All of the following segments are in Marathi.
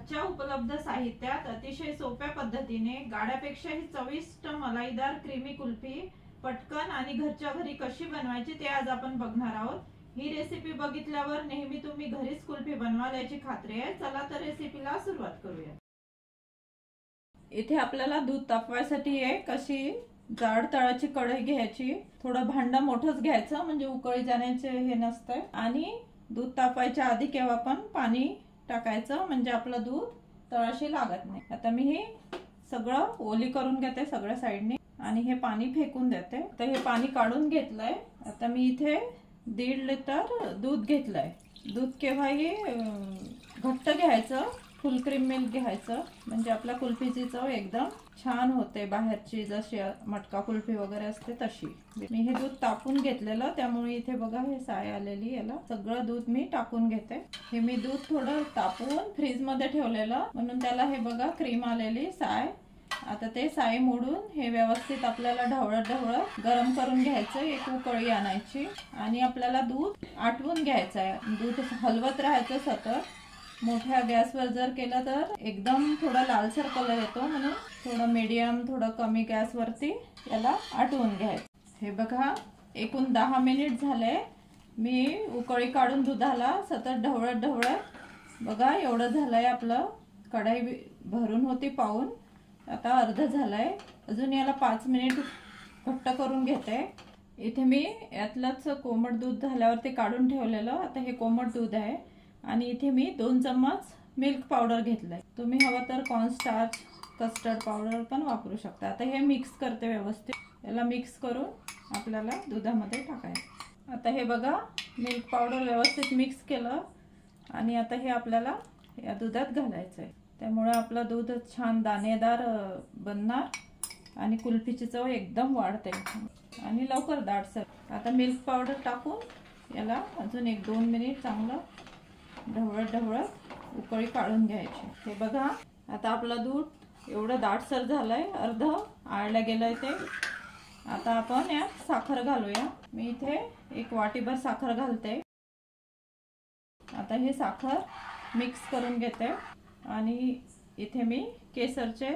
घरच्या उपलब्ध साहित्यात अतिशय सोप्या पद्धतीने गाड्यापेक्षाही चविष्ट मलाईदार क्रीमी कुल्फी पटकन आणि घरच्या घरी कशी बनवायची ते आज आपण बघणार आहोत। ही रेसिपी बघितल्यावर नेहमी तुम्ही घरीच कुल्फी बनवाल याची खात्री आहे। चला तर रेसिपीला सुरुवात करूया। इथे आपल्याला दूध तापवायसाठी एक अशी जाड तळाची कढई घ्यायची। थोडं भांड मोठंच घ्यायचं म्हणजे उकळी जाण्याचे हे नसतं आणि दूध तापवायच्या आधी केव्हा पण पाणी टाकायचं म्हणजे आपलं दूध तळाशी लागत नाही। आता मी हे सगळं ओली करून घेते सगळ्या साइडने आणि हे पाणी फेकून देते। तर हे पाणी काढून घेतलंय। आता मी इथे 1.5 लिटर दूध घेतलंय। दूध केव्हाही घट्ट घ्यायचं, फुल क्रीम मिल्क घ्यायचं म्हणजे आपल्या कुल्फीची चव एकदम छान होते, बाहेरची जशी मटका कुल्फी वगैरे असते तशी। मी हे दूध तापून घेतलेलं त्यामुळे इथे बघा हे साय आलेली, याला सगळं दूध मी टाकून घेते। हे मी दूध थोडं तापून फ्रीज मध्ये ठेवलेलं म्हणून त्याला हे बघा क्रीम आलेली साय। आता ते साय मोडून हे व्यवस्थित आपल्याला ढवळत ढवळत गरम करून घ्यायचं। एक उकळी आणायची आणि आपल्याला दूध आटवून घ्यायचं आहे। दूध हलवत राहायचं सतत। मोठ्या गॅसवर जर केलं तर एकदम थोडा लालसर कलर येतो, म्हणून थोडं मीडियम थोडं कमी गॅसवरती याला आटवून घ्यायचं। हे बघा एकूण 10 मिनिट झाले। मी उकळी काढून दुधाला सतत ढवळत ढवळत बघा एवढं झालंय। आपलं कढई भरून होती पाऊन, आता अर्ध झालंय। अजून याला 5 मिनिट घट्ट करून घेते। इथे मी यातलंच कोमट दूध झाल्यावरती काढून ठेवलेलं, आता हे कोमट दूध आहे आणि इथे मी 2 चम्मच मिल्क पावडर घेतलंय। तुम्ही हवं तर कॉर्नस्टार्च कस्टर्ड पावडर पण वापरू शकता। आता हे मिक्स करते व्यवस्थित। याला मिक्स करून आपल्याला दुधामध्ये टाकायचं। आता हे बघा मिल्क पावडर व्यवस्थित मिक्स केलं आणि आता हे आपल्याला या दुधात घालायचंय। त्यामुळे आपलं दूध छान दाणेदार बनणार आणि कुल्फीची चव एकदम वाढते आणि लवकर दाटसर। आता मिल्क पावडर टाकून याला अजून 1-2 मिनिट चांगलं ढवळत ढवळत उकळी काढून घ्यायची। हे बघा आता आपलं दूध एवढं दाटसर झालंय, अर्ध आळलं गेलंय ते। आता आपण यात साखर घालूया। मी इथे 1 वाटीभर साखर घालते। आता हे साखर मिक्स करून घेते आणि इथे मी केसरचे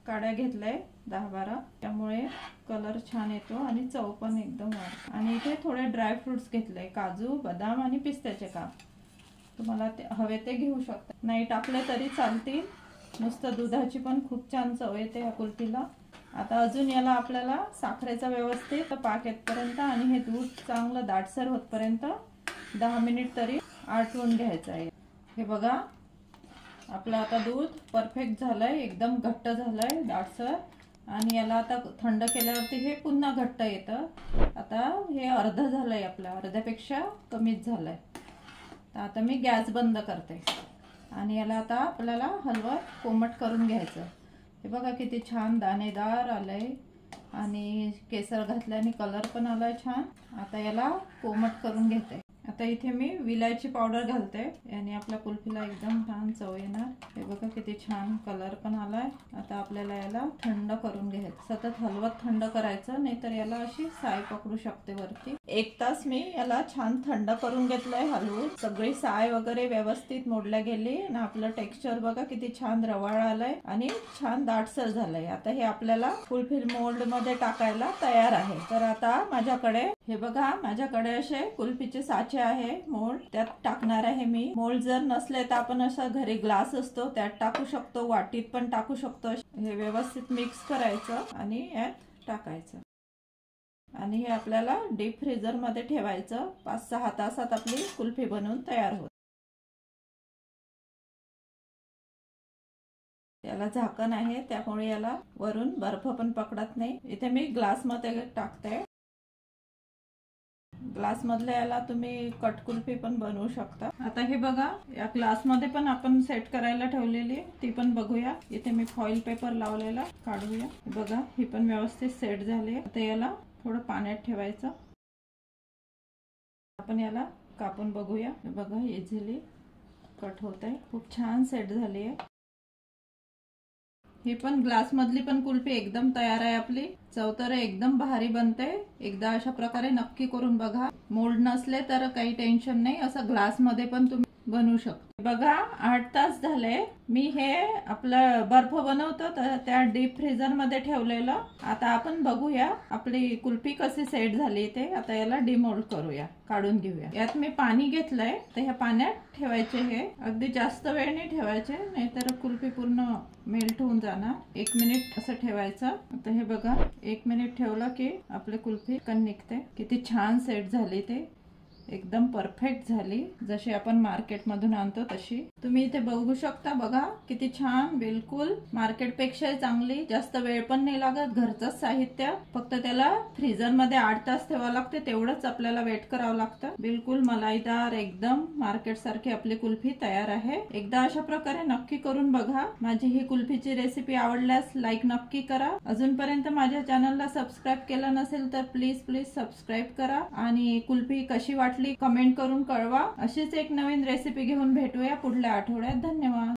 काड्या घेतले 10-12, त्यामुळे कलर छान येतो आणि चव पण एकदम वाढते। आणि इथे थोडे ड्राय फ्रुट्स घेतले, काजू बदाम आणि पिस्त्याचे काप। तुम्हाला ते हवे ते घेऊ शकता, नाही टाकले तरी चालतील। नुसतं दुधाची पण खूप छान चव येते या कुल्फीला। आता अजून याला आपल्याला साखरेचा व्यवस्थित पाक येतपर्यंत आणि हे दूध चांगलं दाटसर होतपर्यंत 10 मिनिट तरी आटवून घ्यायचं आहे। हे बघा आपलं आता दूध परफेक्ट झालंय, एकदम घट्ट झालंय दाटसर आणि याला आता थंड केल्यावरती हे पुन्हा घट्ट येतं। आता हे अर्ध झालंय, आपलं अर्ध्यापेक्षा कमीच झालंय। आता मी गॅस बंद करते आणि याला आता आपल्याला हलवत कोमट करून घ्यायचं। हे बघा किती छान दाणेदार आलंय आणि केसर घातल्याने कलर पण आलाय छान। आता याला कोमट करून घेते। आता इथे मी विलायची पावडर घालते, याने आपल्या कुल्फीला एकदम छान चव येणार। हे बघा किती छान कलर पण आलाय। आता आपल्याला याला थंड करून घ्यायचं, सतत हलवत थंड करायचं, नाहीतर याला अशी साय पकडू शकते वरती। 1 तास मी याला छान थंड करून घेतलंय हलवून। सगळी साय वगैरे व्यवस्थित मोडल्या गेली आणि आपलं टेक्स्चर बघा किती छान रवाळ आलंय आणि छान दाटसर झालंय। आता हे आपल्याला कुल्फी मोल्ड मध्ये टाकायला तयार आहे। तर आता माझ्याकडे हे बघा माझ्याकडे असे कुल्फीचे साचे आहे मोल्ड, त्यात टाकणार आहे मी। मोल्ड जर नसले तर आपण असा घरी ग्लास असतो त्यात टाकू शकतो, वाटीत पण टाकू शकतो। हे व्यवस्थित मिक्स करायचं आणि यात टाकायचं आणि हे आपल्याला डीप फ्रीजर मध्ये ठेवायचं। 5-6 तासात आपली कुल्फी बनवून तयार होते। याला झाकण आहे त्यामुळे याला वरून बर्फ पण पकडत नाही। इथे मी ग्लास मध्ये टाकते। ग्लास मधल्या याला तुम्ही कट कुल्फी पण बनवू शकता। आता हे बघा या ग्लास मध्ये पण आपण सेट करायला ठेवलेली, ती पण बघूया। इथे मी फॉइल पेपर लावलेला, काढूया। बघा ही पण व्यवस्थित सेट झाली। आता याला थोडं पाण्यात ठेवायचं। आपण याला कापून बघूया। बघा इझिली कट होत आहे, खूप छान सेट झाली आहे। ही पण ग्लास मधली पण कुल्फी एकदम तयार आहे आपली। चव तर एकदम भारी बनते। एकदा अशा प्रकारे नक्की करून बघा। मोल्ड नसले तर काही टेन्शन नाही, असं ग्लास मध्ये पण तुम्ही बनवू शकतो। बघा 8 तास झाले मी हे आपलं बर्फ बनवतो तर त्या डीप फ्रीजर मध्ये ठेवलेलं। आता आपण बघूया आपली कुल्फी कशी सेट झाली ते। आता याला डिमोल्ड करूया, काढून घेऊया। यात मी पाणी घेतलंय तर ह्या पाण्यात ठेवायचे, हे अगदी जास्त वेळ नाही ठेवायचे नाहीतर कुल्फी पूर्ण मेल्ट होऊन जाणार। 1 मिनिट असं ठेवायचं। आता हे बघा 1 मिनिट ठेवलं की आपली कुल्फी कण निघते। किती छान सेट झाली ते, एकदम परफेक्ट झाली जशी आपण मार्केट मधून आणतो तशी। तुम्ही इथे बघू शकता, बघा किती छान, बिलकुल मार्केट पेक्षा चांगली। जास्त वेळ पण नाही लागत, घरचंच साहित्य, फक्त त्याला फ्रीजर मध्ये 8 तास ठेवावं लागते, तेवढंच आपल्याला वेट करावं लागतं। बिलकुल मलाईदार एकदम मार्केट सारखी आपली कुल्फी तयार आहे। एकदा अशा प्रकारे नक्की करून बघा। माझी ही कुल्फीची रेसिपी आवडल्यास लाईक नक्की करा। अजूनपर्यंत माझ्या चॅनलला सबस्क्राईब केलं नसेल तर प्लीज सबस्क्राईब करा आणि कुल्फी कशी वाटली कमेंट करून कळवा। अशीच एक नवीन रेसिपी घेऊन भेटूया पुढल्या आठवड्यात। धन्यवाद।